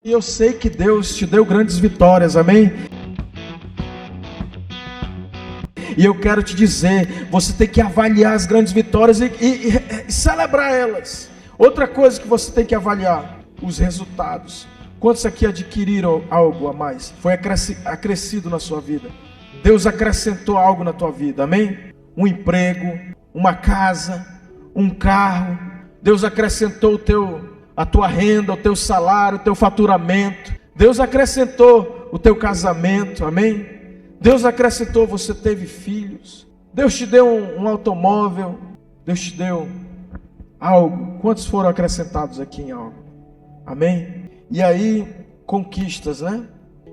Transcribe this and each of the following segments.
E eu sei que Deus te deu grandes vitórias, amém? E eu quero te dizer, você tem que avaliar as grandes vitórias e celebrar elas. Outra coisa que você tem que avaliar, os resultados. Quantos aqui adquiriram algo a mais? Foi acrescido na sua vida. Deus acrescentou algo na tua vida, amém? Um emprego, uma casa, um carro. Deus acrescentou a tua renda, o teu salário, o teu faturamento. Deus acrescentou o teu casamento, amém? Deus acrescentou, você teve filhos. Deus te deu um automóvel. Deus te deu algo. Quantos foram acrescentados aqui em algo? Amém? E aí, conquistas, né?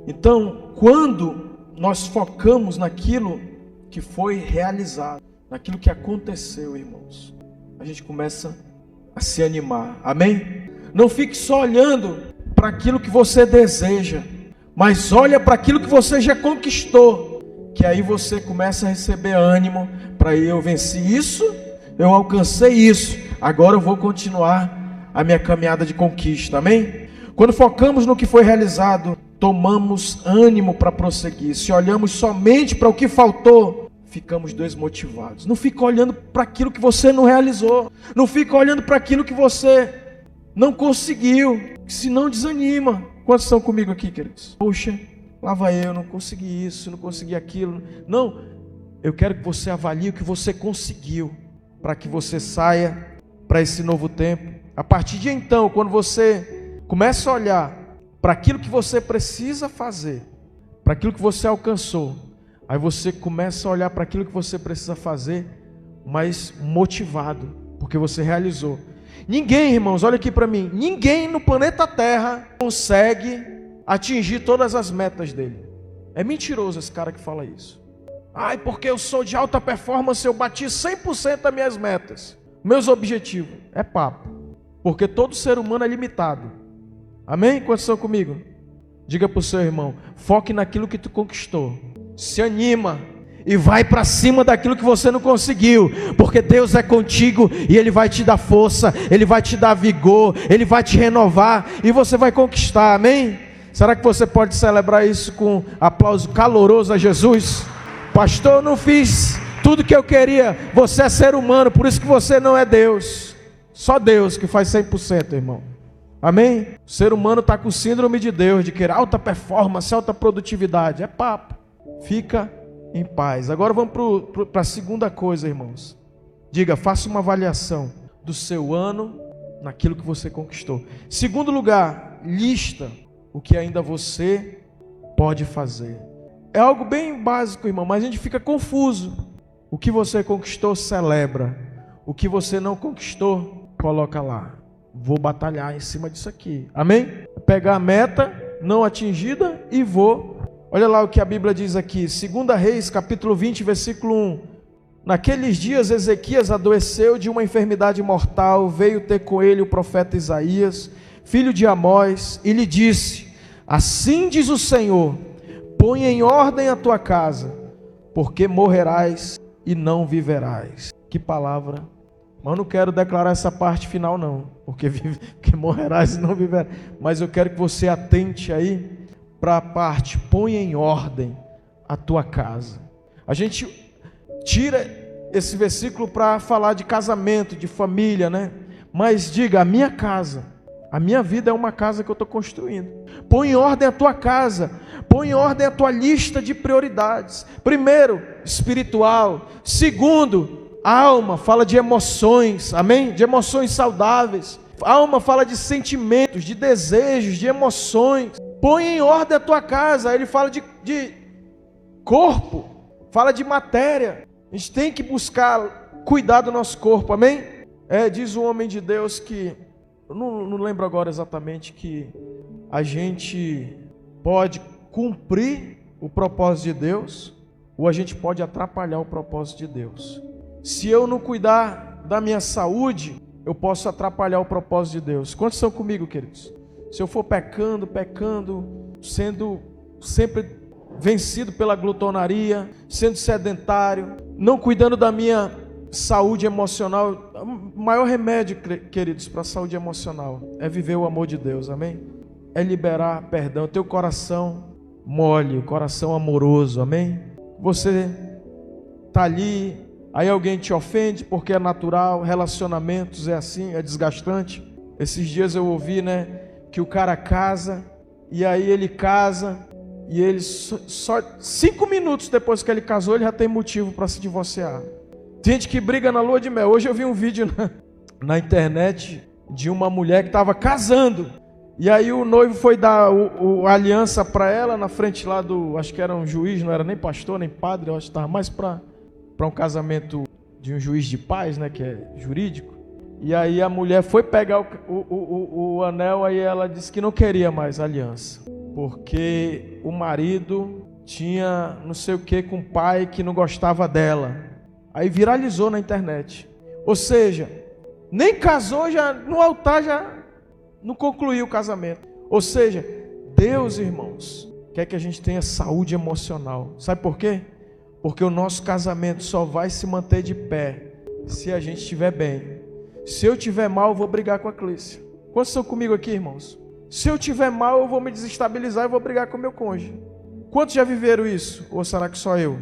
Então, quando nós focamos naquilo que foi realizado, naquilo que aconteceu, irmãos, a gente começa a se animar, amém? Não fique só olhando para aquilo que você deseja, mas olha para aquilo que você já conquistou, que aí você começa a receber ânimo para eu venci isso, eu alcancei isso, agora eu vou continuar a minha caminhada de conquista, amém? Quando focamos no que foi realizado, tomamos ânimo para prosseguir. Se olhamos somente para o que faltou, ficamos desmotivados. Não fica olhando para aquilo que você não realizou. Não fica olhando para aquilo que você não conseguiu. Senão desanima. Quantos estão comigo aqui, queridos? Poxa, lá vai eu, não consegui isso, não consegui aquilo. Não, eu quero que você avalie o que você conseguiu, para que você saia para esse novo tempo. A partir de então, quando você começa a olhar para aquilo que você precisa fazer, para aquilo que você alcançou, aí você começa a olhar para aquilo que você precisa fazer mais motivado, porque você realizou. Ninguém, irmãos, olha aqui para mim, ninguém no planeta Terra consegue atingir todas as metas dele. É mentiroso esse cara que fala isso. Ai, porque eu sou de alta performance, eu bati 100% das minhas metas, meus objetivos. É papo, porque todo ser humano é limitado. Amém? Quantos estão comigo? Diga para o seu irmão, foque naquilo que tu conquistou. Se anima e vai para cima daquilo que você não conseguiu, porque Deus é contigo e Ele vai te dar força, Ele vai te dar vigor, Ele vai te renovar e você vai conquistar, amém? Será que você pode celebrar isso com aplauso caloroso a Jesus? Pastor, eu não fiz tudo que eu queria, você é ser humano, por isso que você não é Deus. Só Deus que faz 100%, irmão. Amém? O ser humano está com síndrome de Deus, de querer alta performance, alta produtividade. É papo. Fica em paz. Agora vamos para a segunda coisa, irmãos. Diga, faça uma avaliação do seu ano naquilo que você conquistou. Segundo lugar, lista o que ainda você pode fazer. É algo bem básico, irmão, mas a gente fica confuso. O que você conquistou, celebra. O que você não conquistou, coloca lá. Vou batalhar em cima disso aqui, amém? Pegar a meta não atingida e vou. Olha lá o que a Bíblia diz aqui, 2 Reis, capítulo 20, versículo 1. Naqueles dias Ezequias adoeceu de uma enfermidade mortal, veio ter com ele o profeta Isaías, filho de Amós, e lhe disse, assim diz o Senhor, põe em ordem a tua casa, porque morrerás e não viverás. Que palavra! Mas eu não quero declarar essa parte final não, porque morrerás e não viverás. Mas eu quero que você atente aí para a parte, põe em ordem a tua casa. A gente tira esse versículo para falar de casamento, de família, né? Mas diga, a minha casa, a minha vida é uma casa que eu estou construindo. Põe em ordem a tua casa, põe em ordem a tua lista de prioridades. Primeiro, espiritual. Segundo, a alma fala de emoções, amém? De emoções saudáveis. A alma fala de sentimentos, de desejos, de emoções. Põe em ordem a tua casa. Ele fala de corpo, fala de matéria. A gente tem que buscar cuidar do nosso corpo, amém? Diz o homem de Deus que, eu não lembro agora exatamente, que a gente pode cumprir o propósito de Deus, ou a gente pode atrapalhar o propósito de Deus. Se eu não cuidar da minha saúde, eu posso atrapalhar o propósito de Deus. Quantos estão comigo, queridos? Se eu for pecando, sendo sempre vencido pela glutonaria, sendo sedentário, não cuidando da minha saúde emocional, o maior remédio, queridos, para a saúde emocional é viver o amor de Deus, amém? é liberar perdão. Teu coração mole, o coração amoroso, amém? Você está ali, aí alguém te ofende porque é natural, relacionamentos é assim, é desgastante. Esses dias eu ouvi, né, que o cara casa, e aí ele casa, e ele só 5 minutos depois que ele casou, ele já tem motivo para se divorciar. Tem gente que briga na lua de mel. Hoje eu vi um vídeo na internet de uma mulher que estava casando, e aí o noivo foi dar a aliança para ela na frente lá do, acho que era um juiz, não era nem pastor, nem padre, eu acho que estava mais para um casamento de um juiz de paz, né, que é jurídico. E aí a mulher foi pegar o anel, aí ela disse que não queria mais a aliança, porque o marido tinha não sei o que com o pai que não gostava dela. Aí viralizou na internet. Ou seja, nem casou, já no altar já não concluiu o casamento. Ou seja, Deus, irmãos, quer que a gente tenha saúde emocional. Sabe por quê? Porque o nosso casamento só vai se manter de pé se a gente estiver bem. Se eu estiver mal, eu vou brigar com a Clícia. Quantos estão comigo aqui, irmãos? Se eu estiver mal, eu vou me desestabilizar e vou brigar com o meu cônjuge. Quantos já viveram isso? Ou será que só eu?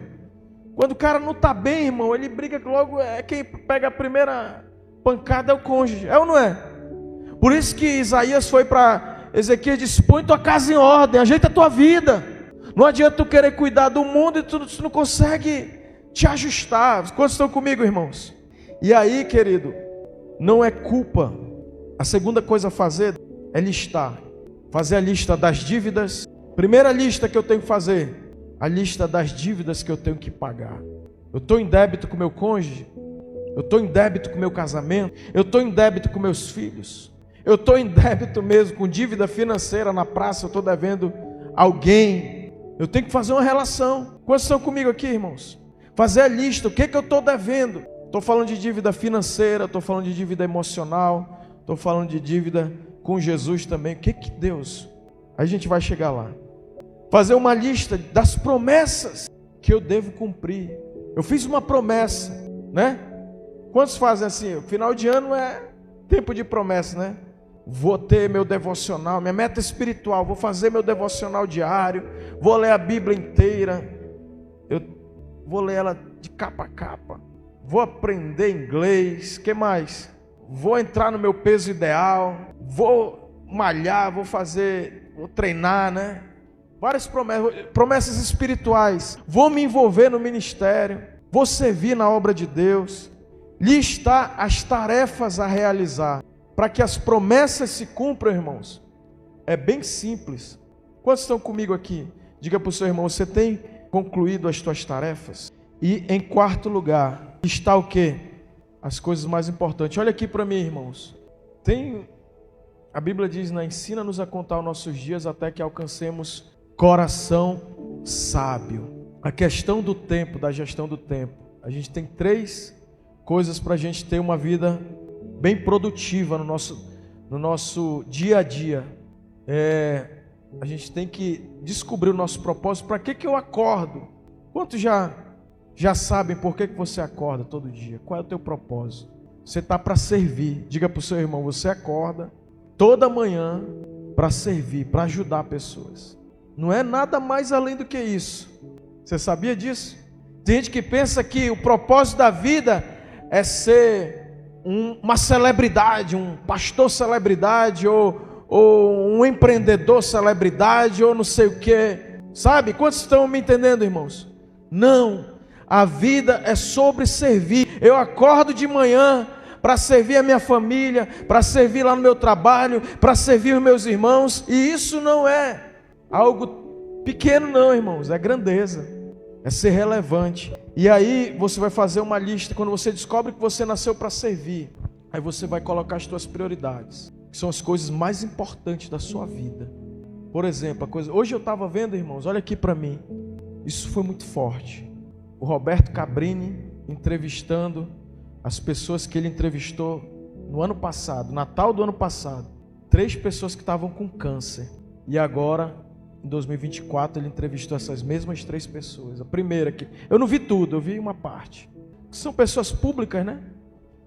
Quando o cara não está bem, irmão, ele briga logo, quem pega a primeira pancada é o cônjuge. É ou não é? Por isso que Isaías foi para Ezequiel e disse: põe tua casa em ordem, ajeita a tua vida. Não adianta tu querer cuidar do mundo e tu não consegue te ajustar. Quantos estão comigo, irmãos? E aí, querido, não é culpa. A segunda coisa a fazer é listar. Fazer a lista das dívidas. Primeira lista que eu tenho que fazer: a lista das dívidas que eu tenho que pagar. Eu estou em débito com meu cônjuge, eu estou em débito com meu casamento, eu estou em débito com meus filhos, eu estou em débito mesmo com dívida financeira na praça, eu estou devendo alguém. Eu tenho que fazer uma relação. Quantos estão comigo aqui, irmãos? Fazer a lista, o que eu estou devendo? Estou falando de dívida financeira, estou falando de dívida emocional, estou falando de dívida com Jesus também. O que Deus? Aí a gente vai chegar lá. Fazer uma lista das promessas que eu devo cumprir. Eu fiz uma promessa, né? Quantos fazem assim? O final de ano é tempo de promessa, né? Vou ter meu devocional, minha meta espiritual, vou fazer meu devocional diário, vou ler a Bíblia inteira, eu vou ler ela de capa a capa, vou aprender inglês, que mais? Vou entrar no meu peso ideal, vou malhar, vou treinar, né? Várias promessas espirituais. Vou me envolver no ministério, vou servir na obra de Deus. Listar as tarefas a realizar para que as promessas se cumpram, irmãos. É bem simples. Quantos estão comigo aqui? Diga para o seu irmão: você tem concluído as tuas tarefas? E em quarto lugar, está o quê? As coisas mais importantes. Olha aqui para mim, irmãos. A Bíblia diz, né? Ensina-nos a contar os nossos dias até que alcancemos coração sábio. A questão do tempo, da gestão do tempo. A gente tem 3 coisas para a gente ter uma vida bem produtiva no nosso dia a dia. A gente tem que descobrir o nosso propósito. Para que eu acordo? Quantos já sabem por que você acorda todo dia? Qual é o teu propósito? Você está para servir. Diga para o seu irmão: você acorda toda manhã para servir, para ajudar pessoas. Não é nada mais além do que isso. Você sabia disso? Tem gente que pensa que o propósito da vida é ser uma celebridade, um pastor celebridade, ou um empreendedor celebridade, ou não sei o que. Sabe? Quantos estão me entendendo, irmãos? Não. A vida é sobre servir. Eu acordo de manhã para servir a minha família, para servir lá no meu trabalho, para servir os meus irmãos. E isso não é algo pequeno não, irmãos. É grandeza. É ser relevante. E aí você vai fazer uma lista. Quando você descobre que você nasceu para servir, aí você vai colocar as suas prioridades, que são as coisas mais importantes da sua vida. Por exemplo, hoje eu estava vendo, irmãos, olha aqui para mim. Isso foi muito forte. O Roberto Cabrini entrevistando as pessoas que ele entrevistou no ano passado, Natal do ano passado. 3 pessoas que estavam com câncer. E agora, em 2024, ele entrevistou essas mesmas 3 pessoas. A primeira que eu não vi tudo, eu vi uma parte. São pessoas públicas, né?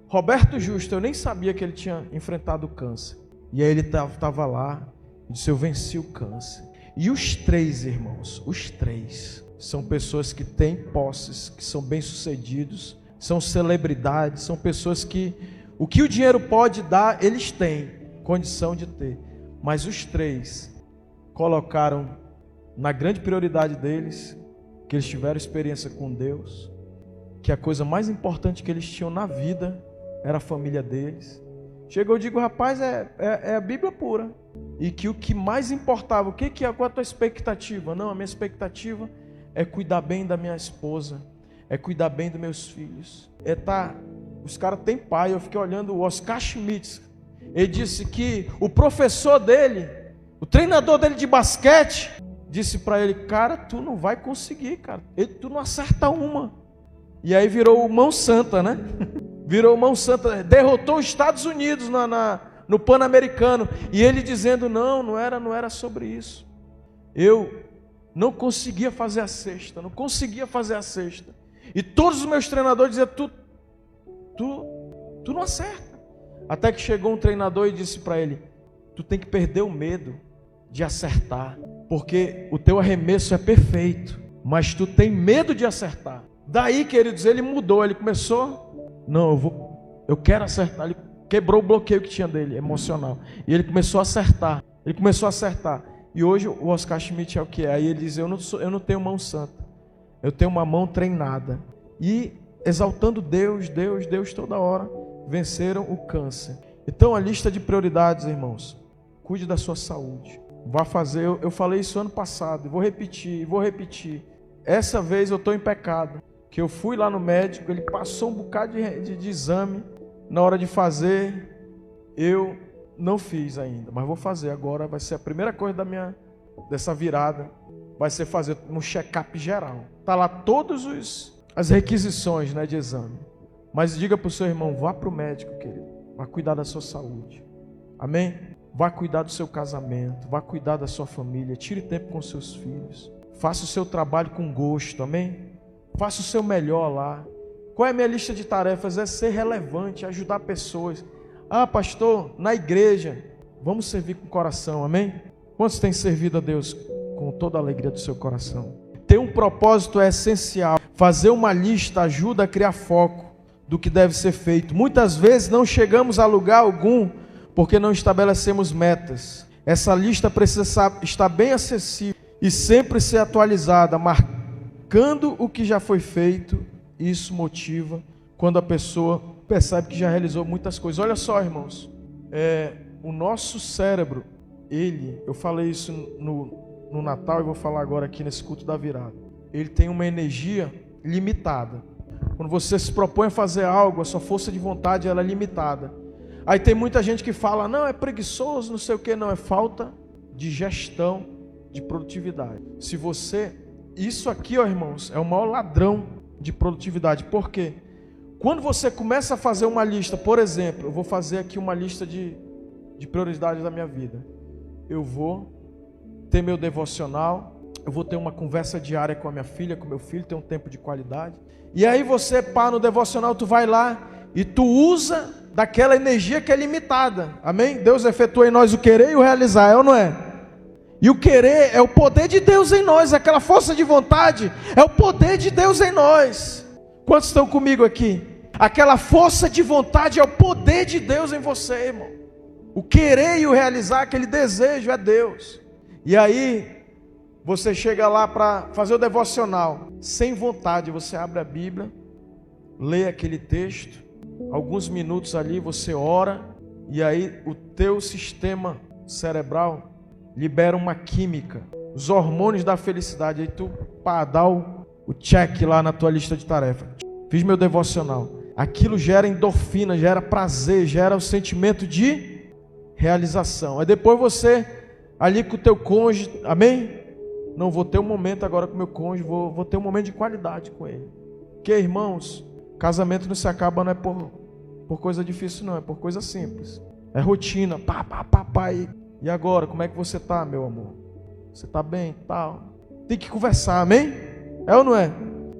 Roberto Justo, eu nem sabia que ele tinha enfrentado câncer. E aí ele estava lá, Ele disse: eu venci o câncer. E os 3, irmãos, os 3 são pessoas que têm posses, que são bem-sucedidos, são celebridades, são pessoas que o que o dinheiro pode dar, eles têm condição de ter. Mas os 3 colocaram na grande prioridade deles que eles tiveram experiência com Deus, que a coisa mais importante que eles tinham na vida era a família deles. Chega, eu digo: rapaz, é a Bíblia pura. E que o que mais importava, qual a tua expectativa? Não, a minha expectativa é cuidar bem da minha esposa, é cuidar bem dos meus filhos. Os caras têm pai. Eu fiquei olhando o Oscar Schmidt. Ele disse que o professor dele, o treinador dele de basquete, disse para ele: cara, tu não vai conseguir, cara. Tu não acerta uma. E aí virou o mão santa, né? Virou mão santa, derrotou os Estados Unidos no Pan-Americano. E ele dizendo: não era sobre isso. Eu não conseguia fazer a cesta, não conseguia fazer a cesta. E todos os meus treinadores diziam: tu não acerta. Até que chegou um treinador e disse para ele: tu tem que perder o medo de acertar, porque o teu arremesso é perfeito, mas tu tem medo de acertar. Daí, queridos, ele mudou, ele começou: não, eu quero acertar. Ele quebrou o bloqueio que tinha dele, emocional, e ele começou a acertar. E hoje o Oscar Schmidt é o que é. Aí ele diz: eu não tenho mão santa, eu tenho uma mão treinada. E exaltando Deus toda hora, venceram o câncer. Então, a lista de prioridades, irmãos: cuide da sua saúde. Vá fazer, eu falei isso ano passado, vou repetir. Essa vez eu estou em pecado, que eu fui lá no médico, ele passou um bocado de exame. Na hora de fazer, eu não fiz ainda, mas vou fazer agora. Vai ser a primeira coisa dessa virada, vai ser fazer um check-up geral. Está lá todas as requisições, né, de exame. Mas diga para o seu irmão: vá para o médico, querido, vá cuidar da sua saúde, amém? Vá cuidar do seu casamento, vá cuidar da sua família, tire tempo com seus filhos, faça o seu trabalho com gosto, amém? Faça o seu melhor lá. Qual é a minha lista de tarefas? É ser relevante, ajudar pessoas. Ah, pastor, na igreja, vamos servir com o coração, amém? Quantos têm servido a Deus com toda a alegria do seu coração? Ter um propósito é essencial. Fazer uma lista ajuda a criar foco do que deve ser feito. Muitas vezes não chegamos a lugar algum porque não estabelecemos metas. Essa lista precisa estar bem acessível e sempre ser atualizada, marcando o que já foi feito. Isso motiva quando a pessoa percebe que já realizou muitas coisas. Olha só, irmãos, o nosso cérebro, eu falei isso no Natal e vou falar agora aqui nesse culto da virada. Ele tem uma energia limitada. Quando você se propõe a fazer algo, a sua força de vontade ela é limitada. Aí tem muita gente que fala: não, é preguiçoso, não sei o que. Não, é falta de gestão de produtividade. Isso aqui, ó, irmãos, é o maior ladrão de produtividade. Por quê? Quando você começa a fazer uma lista, por exemplo, eu vou fazer aqui uma lista de prioridades da minha vida. Eu vou ter meu devocional, eu vou ter uma conversa diária com a minha filha, com meu filho, ter um tempo de qualidade. E aí você, no devocional, tu vai lá e tu usa daquela energia que é limitada. Amém? Deus efetua em nós o querer e o realizar, é ou não é? E o querer é o poder de Deus em nós, aquela força de vontade é o poder de Deus em nós. Quantos estão comigo aqui? Aquela força de vontade é o poder de Deus em você, irmão. O querer e o realizar, aquele desejo é Deus. E aí, você chega lá para fazer o devocional, sem vontade, você abre a Bíblia, lê aquele texto, alguns minutos ali você ora, e aí o teu sistema cerebral libera uma química, os hormônios da felicidade. Aí tu dá o check lá na tua lista de tarefas. Fiz meu devocional. Aquilo gera endorfina, gera prazer, gera o sentimento de realização. Aí depois você, ali com o teu cônjuge, amém? Não, vou ter um momento agora com o meu cônjuge, vou ter um momento de qualidade com ele. Porque, irmãos, casamento não se acaba, não é por coisa difícil, não, é por coisa simples. É rotina, E agora, como é que você está, meu amor? Você está bem? Tal. Tem que conversar, amém? É ou não é?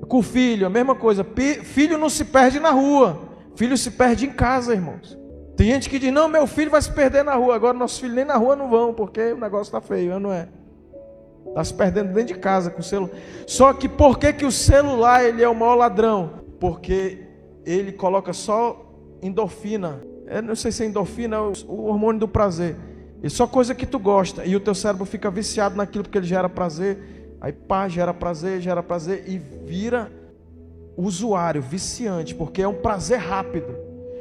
Com o filho, a mesma coisa. Filho não se perde na rua. Filho se perde em casa, irmãos. Tem gente que diz, não, meu filho vai se perder na rua. Agora nossos filhos nem na rua não vão, porque o negócio está feio, não é? Está se perdendo dentro de casa com o celular. Só que por que o celular ele é o maior ladrão? Porque ele coloca só endorfina. Eu não sei se é endorfina ou o hormônio do prazer. É só coisa que tu gosta. E o teu cérebro fica viciado naquilo porque ele gera prazer. Aí pá, gera prazer e vira usuário, viciante, porque é um prazer rápido.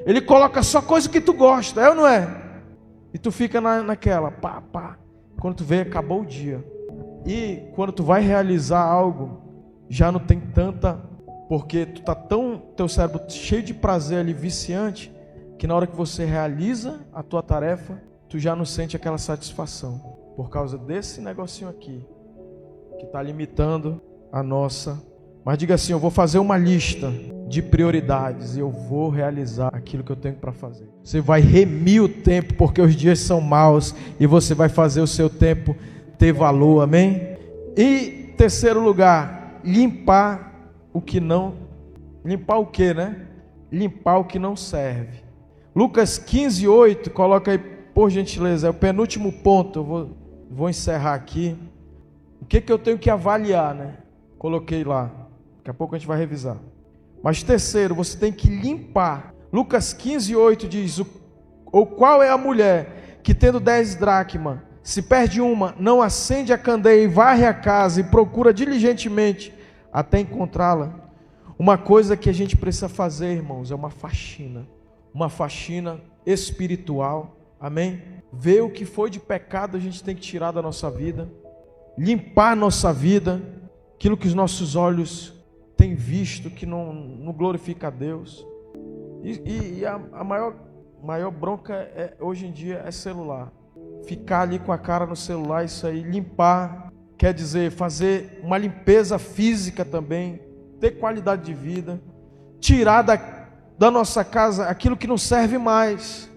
Ele coloca só coisa que tu gosta, é ou não é? E tu fica naquela, pá, pá. Quando tu vê, acabou o dia. E quando tu vai realizar algo, já não tem tanta, porque tu tá tão, teu cérebro cheio de prazer ali, viciante, que na hora que você realiza a tua tarefa, tu já não sente aquela satisfação, por causa desse negocinho aqui, que está limitando a nossa. Mas diga assim, eu vou fazer uma lista de prioridades e eu vou realizar aquilo que eu tenho para fazer. Você vai remir o tempo, porque os dias são maus, e você vai fazer o seu tempo ter valor, amém? E terceiro lugar, limpar o que não, limpar o que, né? Limpar o que não serve. Lucas 15:8, coloca aí, por gentileza, é o penúltimo ponto, eu vou encerrar aqui. O que eu tenho que avaliar, né? Coloquei lá, daqui a pouco a gente vai revisar. Mas terceiro, você tem que limpar. Lucas 15:8 diz, ou qual é a mulher que tendo 10 dracmas, se perde uma, não acende a candeia e varre a casa e procura diligentemente até encontrá-la? Uma coisa que a gente precisa fazer, irmãos, é uma faxina espiritual, amém? Ver o que foi de pecado a gente tem que tirar da nossa vida, limpar a nossa vida, aquilo que os nossos olhos têm visto que não glorifica a Deus. E a maior bronca hoje em dia é celular. Ficar ali com a cara no celular, isso aí, limpar, quer dizer, fazer uma limpeza física também, ter qualidade de vida, tirar da nossa casa aquilo que não serve mais.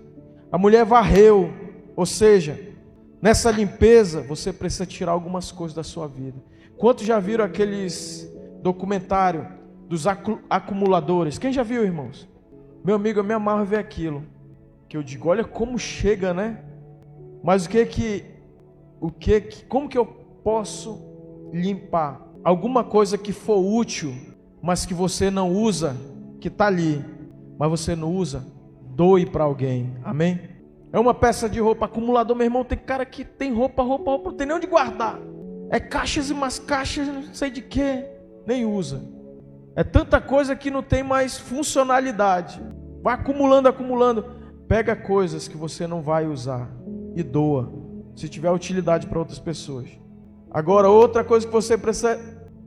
A mulher varreu, ou seja, nessa limpeza você precisa tirar algumas coisas da sua vida. Quantos já viram aqueles documentários dos acumuladores? Quem já viu, irmãos? Meu amigo, eu me amarro a ver aquilo, que eu digo, olha como chega, né? Mas como que eu posso limpar? Alguma coisa que for útil, mas que você não usa, que está ali, mas você não usa, doe para alguém, amém? É uma peça de roupa, acumulador, meu irmão, tem cara que tem roupa, não tem nem onde guardar. É caixas e mais caixas, não sei de que, nem usa. É tanta coisa que não tem mais funcionalidade. Vai acumulando. Pega coisas que você não vai usar e doa, se tiver utilidade para outras pessoas. Agora, outra coisa que você precisa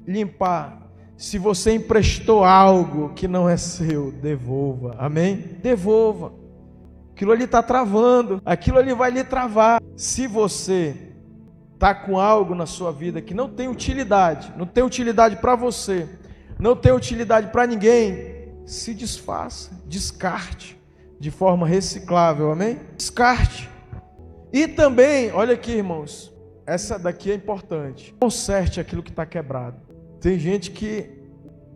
limpar: se você emprestou algo que não é seu, devolva, amém? Devolva. Aquilo ali está travando, aquilo ali vai lhe travar. Se você está com algo na sua vida que não tem utilidade para você, não tem utilidade para ninguém, se desfaça, descarte de forma reciclável, amém? Descarte. E também, olha aqui, irmãos, essa daqui é importante: conserte aquilo que está quebrado. Tem gente que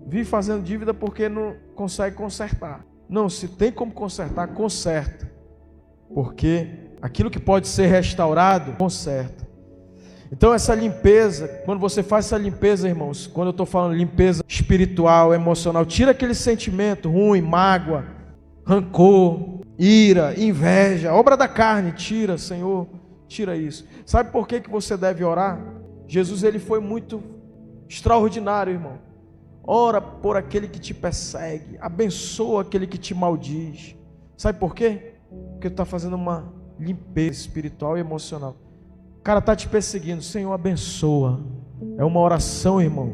vive fazendo dívida porque não consegue consertar. Não, se tem como consertar, conserta. Porque aquilo que pode ser restaurado, conserta. Então essa limpeza, quando você faz essa limpeza, irmãos, quando eu estou falando limpeza espiritual, emocional, tira aquele sentimento ruim, mágoa, rancor, ira, inveja, obra da carne, tira, Senhor, tira isso. Sabe por que você deve orar? Jesus, ele foi muito extraordinário, irmão. Ora por aquele que te persegue, abençoa aquele que te maldiz. Sabe por quê? Porque tu está fazendo uma limpeza espiritual e emocional. O cara está te perseguindo, Senhor, abençoa. É uma oração, irmão.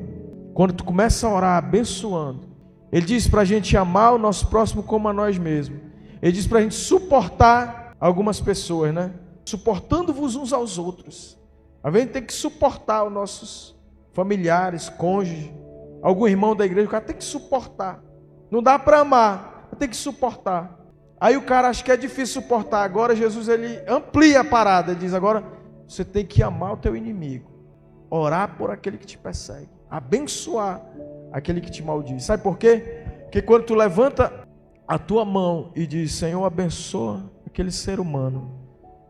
Quando tu começa a orar abençoando, ele diz para a gente amar o nosso próximo como a nós mesmos. Ele diz para a gente suportar algumas pessoas, né? Suportando-vos uns aos outros. A gente tem que suportar os nossos familiares, cônjuges, algum irmão da igreja. O cara tem que suportar. Não dá para amar, tem que suportar. Aí o cara acha que é difícil suportar. Agora Jesus, ele amplia a parada. Ele diz, agora você tem que amar o teu inimigo, orar por aquele que te persegue, abençoar aquele que te maldiz. Sabe por quê? Porque quando tu levanta a tua mão e diz: Senhor, abençoa aquele ser humano.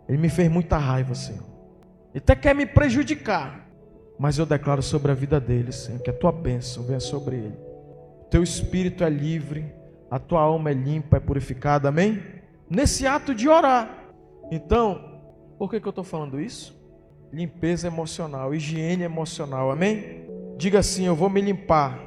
Ele me fez muita raiva, Senhor. Ele até quer me prejudicar, mas eu declaro sobre a vida dele, Senhor, que a tua bênção venha sobre ele. O teu espírito é livre, a tua alma é limpa, é purificada, amém? Nesse ato de orar. Então, por que eu estou falando isso? Limpeza emocional, higiene emocional, amém? Diga assim: eu vou me limpar,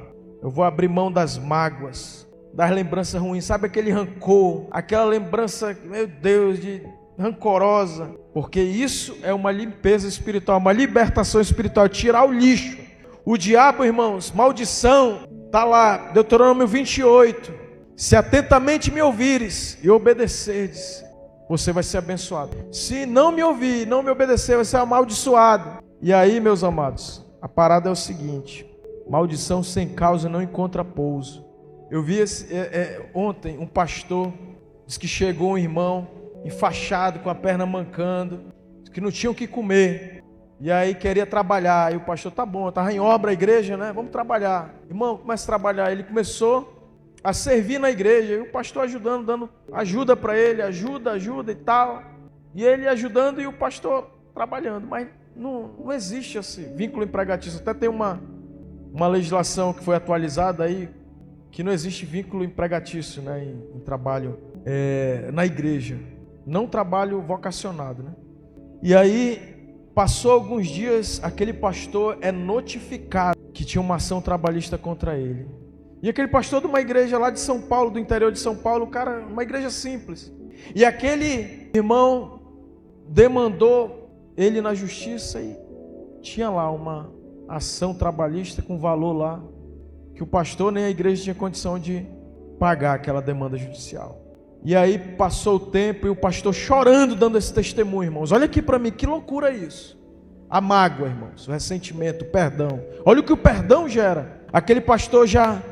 eu vou abrir mão das mágoas, das lembranças ruins, sabe aquele rancor, aquela lembrança, meu Deus, de rancorosa, porque isso é uma limpeza espiritual, uma libertação espiritual, tirar o lixo. O diabo, irmãos, maldição, está lá, Deuteronômio 28, se atentamente me ouvires e obedecerdes, você vai ser abençoado. Se não me ouvir, não me obedecer, vai ser amaldiçoado. E aí, meus amados, a parada é o seguinte: maldição sem causa não encontra pouso. Eu vi ontem um pastor, disse que chegou um irmão enfaixado, com a perna mancando, que não tinha o que comer, e aí queria trabalhar, e o pastor: tá bom, estava em obra a igreja, né? Vamos trabalhar. Irmão, começa a trabalhar. Ele começou a servir na igreja, e o pastor ajudando, dando ajuda para ele, ajuda e tal, e ele ajudando e o pastor trabalhando, mas não existe esse vínculo empregatício. Até tem uma legislação que foi atualizada aí, que não existe vínculo empregatício, né, em trabalho na igreja, não trabalho vocacionado, né? E aí, passou alguns dias, aquele pastor é notificado que tinha uma ação trabalhista contra ele. E aquele pastor de uma igreja lá de São Paulo, do interior de São Paulo, cara, uma igreja simples. E aquele irmão demandou ele na justiça e tinha lá uma ação trabalhista com valor lá, que o pastor nem a igreja tinha condição de pagar aquela demanda judicial. E aí passou o tempo e o pastor chorando, dando esse testemunho, irmãos. Olha aqui para mim, que loucura isso. A mágoa, irmãos, o ressentimento, o perdão. Olha o que o perdão gera. Aquele pastor já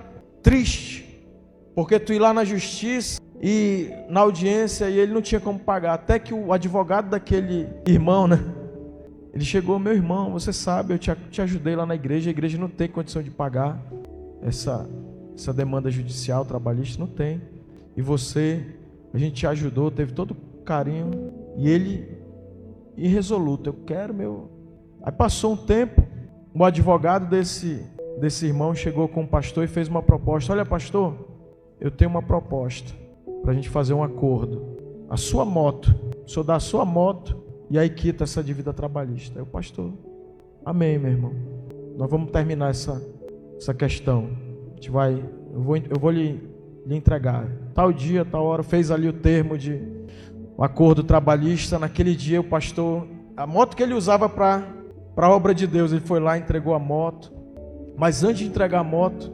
triste, porque tu ir lá na justiça e na audiência e ele não tinha como pagar, até que o advogado daquele irmão, né, ele chegou: meu irmão, você sabe, eu te ajudei lá na igreja, a igreja não tem condição de pagar essa demanda judicial, trabalhista, não tem, e a gente te ajudou, teve todo o carinho, e ele, irresoluto, eu quero meu... Aí passou um tempo, o advogado desse irmão chegou com o pastor e fez uma proposta: olha, pastor, eu tenho uma proposta para a gente fazer um acordo. A sua moto, o senhor dá a sua moto e aí quita essa dívida trabalhista. Aí o pastor: amém, meu irmão, nós vamos terminar essa questão. Eu vou lhe entregar. Tal dia, tal hora, fez ali o termo de um acordo trabalhista. Naquele dia o pastor, a moto que ele usava para a obra de Deus, ele foi lá e entregou a moto. Mas antes de entregar a moto,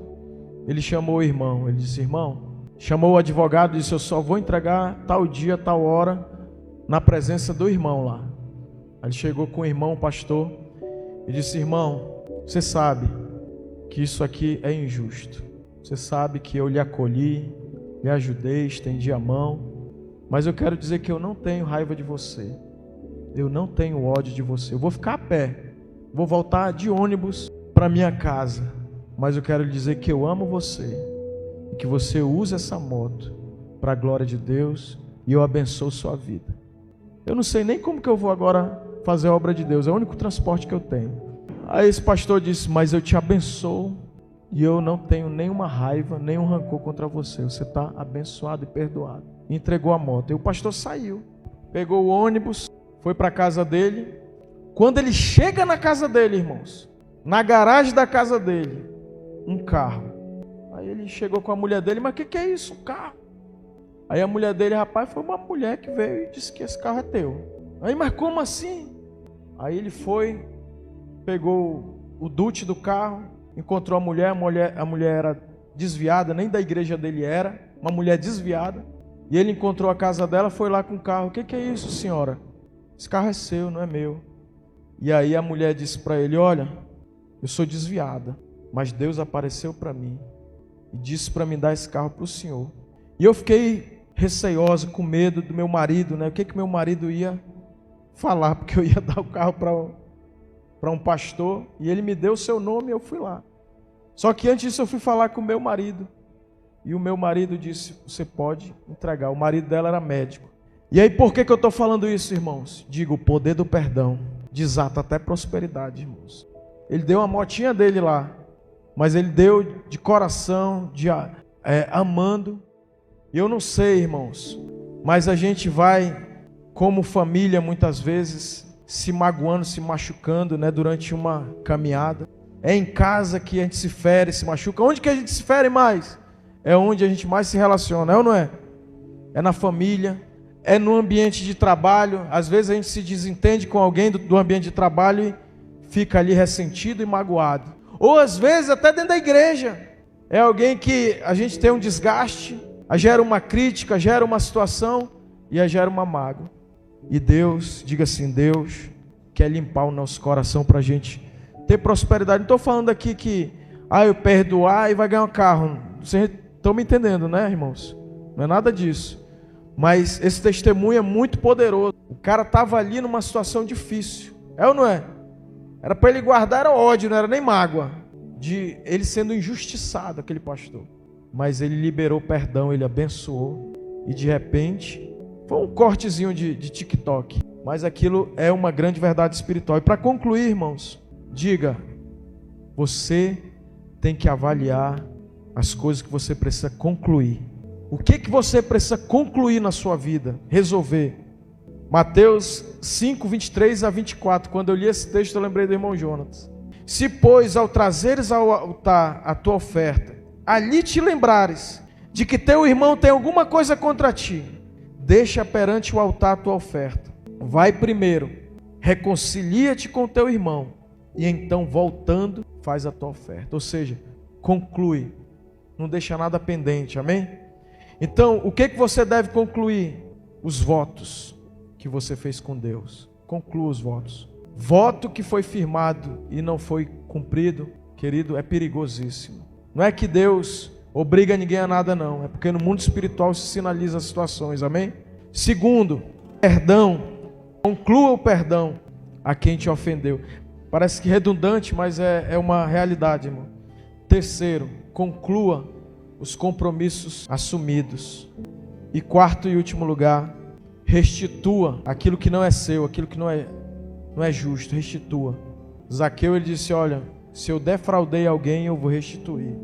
ele chamou o irmão. Ele disse: irmão, chamou o advogado e disse: eu só vou entregar tal dia, tal hora, na presença do irmão lá. Aí ele chegou com o irmão, o pastor, e disse: irmão, você sabe que isso aqui é injusto. Você sabe que eu lhe acolhi, lhe ajudei, estendi a mão, mas eu quero dizer que eu não tenho raiva de você. Eu não tenho ódio de você. Eu vou ficar a pé, vou voltar de ônibus para minha casa, mas eu quero lhe dizer que eu amo você e que você use essa moto para a glória de Deus, e eu abençoo sua vida. Eu não sei nem como que eu vou agora fazer a obra de Deus, é o único transporte que eu tenho. Aí esse pastor disse: mas eu te abençoo e eu não tenho nenhuma raiva, nenhum rancor contra você. Você está abençoado e perdoado. E entregou a moto. E o pastor saiu, pegou o ônibus, foi para a casa dele. Quando ele chega na casa dele, irmãos, na garagem da casa dele, um carro. Aí ele chegou com a mulher dele: mas o que é isso, um carro? Aí a mulher dele: rapaz, foi uma mulher que veio e disse que esse carro é teu. Aí: mas como assim? Aí ele foi, pegou o dute do carro, encontrou a mulher era desviada, nem da igreja dele era, uma mulher desviada, e ele encontrou a casa dela, foi lá com o carro: o que é isso, senhora? Esse carro é seu, não é meu. E aí a mulher disse para ele: olha, eu sou desviada, mas Deus apareceu para mim e disse para me dar esse carro para o senhor. E eu fiquei receosa, com medo do meu marido, né? O que meu marido ia falar, porque eu ia dar o carro para um pastor, e ele me deu o seu nome e eu fui lá. Só que antes disso eu fui falar com o meu marido. E o meu marido disse, você pode entregar. O marido dela era médico. E aí por que eu estou falando isso, irmãos? Digo, o poder do perdão desata até prosperidade, irmãos. Ele deu uma motinha dele lá, mas ele deu de coração, amando. E eu não sei, irmãos, mas a gente vai, como família, muitas vezes, se magoando, se machucando, né, durante uma caminhada. É em casa que a gente se fere, se machuca. Onde que a gente se fere mais? É onde a gente mais se relaciona, é ou não é? É na família, é no ambiente de trabalho. Às vezes a gente se desentende com alguém do ambiente de trabalho e fica ali ressentido e magoado. Ou às vezes até dentro da igreja. É alguém que a gente tem um desgaste, gera uma crítica, gera uma situação e gera uma mágoa. E Deus, diga assim, Deus quer limpar o nosso coração para a gente ter prosperidade. Não estou falando aqui que eu perdoar e vai ganhar um carro. Vocês estão me entendendo, né, irmãos? Não é nada disso. Mas esse testemunho é muito poderoso. O cara estava ali numa situação difícil. É ou não é? Era para ele guardar, era ódio, não era nem mágoa. De ele sendo injustiçado, aquele pastor. Mas ele liberou perdão, ele abençoou. E de repente, foi um cortezinho de TikTok. Mas aquilo é uma grande verdade espiritual. E para concluir, irmãos, diga, você tem que avaliar as coisas que você precisa concluir. O que você precisa concluir na sua vida, resolver? Mateus 5, 23 a 24. Quando eu li esse texto, eu lembrei do irmão Jonas. Se, pois, ao trazeres ao altar a tua oferta, ali te lembrares de que teu irmão tem alguma coisa contra ti, deixa perante o altar a tua oferta. Vai primeiro, reconcilia-te com teu irmão, e então, voltando, faz a tua oferta. Ou seja, conclui. Não deixa nada pendente, amém? Então, o que você deve concluir? Os votos que você fez com Deus. Conclua os votos. Voto que foi firmado e não foi cumprido, querido, é perigosíssimo. Não é que Deus obriga ninguém a nada, não. É porque no mundo espiritual se sinaliza as situações, amém? Segundo, perdão. Conclua o perdão a quem te ofendeu. Parece que redundante, mas é uma realidade, irmão. Terceiro, conclua os compromissos assumidos. E quarto e último lugar, restitua aquilo que não é seu, aquilo que não é justo, restitua. Zaqueu, ele disse, olha, se eu defraudei alguém, eu vou restituir.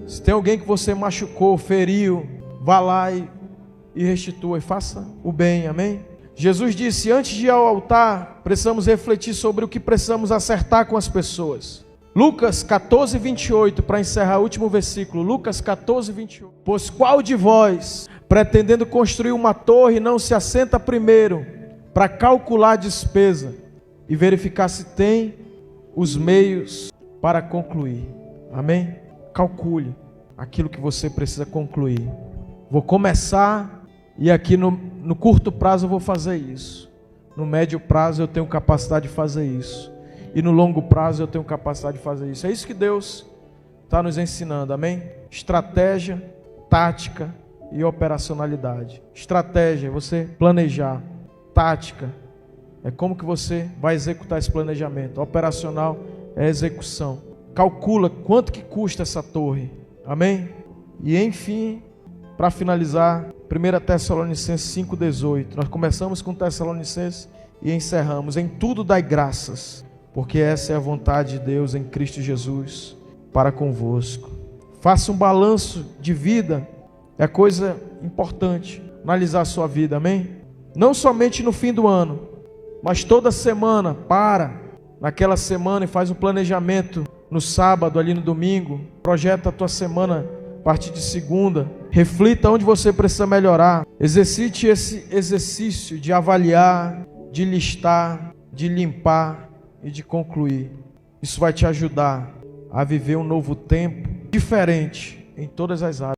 Se tem alguém que você machucou, feriu, vá lá e restitua, e faça o bem, amém? Jesus disse, antes de ir ao altar, precisamos refletir sobre o que precisamos acertar com as pessoas. Lucas 14, 28, para encerrar o último versículo, Lucas 14, 28. Pois qual de vós, pretendendo construir uma torre, não se assenta primeiro para calcular a despesa e verificar se tem os meios para concluir? Amém? Calcule aquilo que você precisa concluir. Vou começar e aqui no curto prazo eu vou fazer isso. No médio prazo eu tenho capacidade de fazer isso. E no longo prazo eu tenho capacidade de fazer isso. É isso que Deus está nos ensinando, amém? Estratégia, tática e operacionalidade. Estratégia é você planejar. Tática é como que você vai executar esse planejamento. Operacional é a execução. Calcula quanto que custa essa torre, amém? E enfim, para finalizar, 1 Tessalonicenses 5,18. Nós começamos com Tessalonicenses e encerramos. Em tudo dai graças, porque essa é a vontade de Deus em Cristo Jesus para convosco. Faça um balanço de vida, é coisa importante, analisar a sua vida, amém? Não somente no fim do ano, mas toda semana, naquela semana e faz um planejamento no sábado, ali no domingo, projeta a tua semana a partir de segunda, reflita onde você precisa melhorar, exercite esse exercício de avaliar, de listar, de limpar, e de concluir. Isso vai te ajudar a viver um novo tempo diferente em todas as áreas.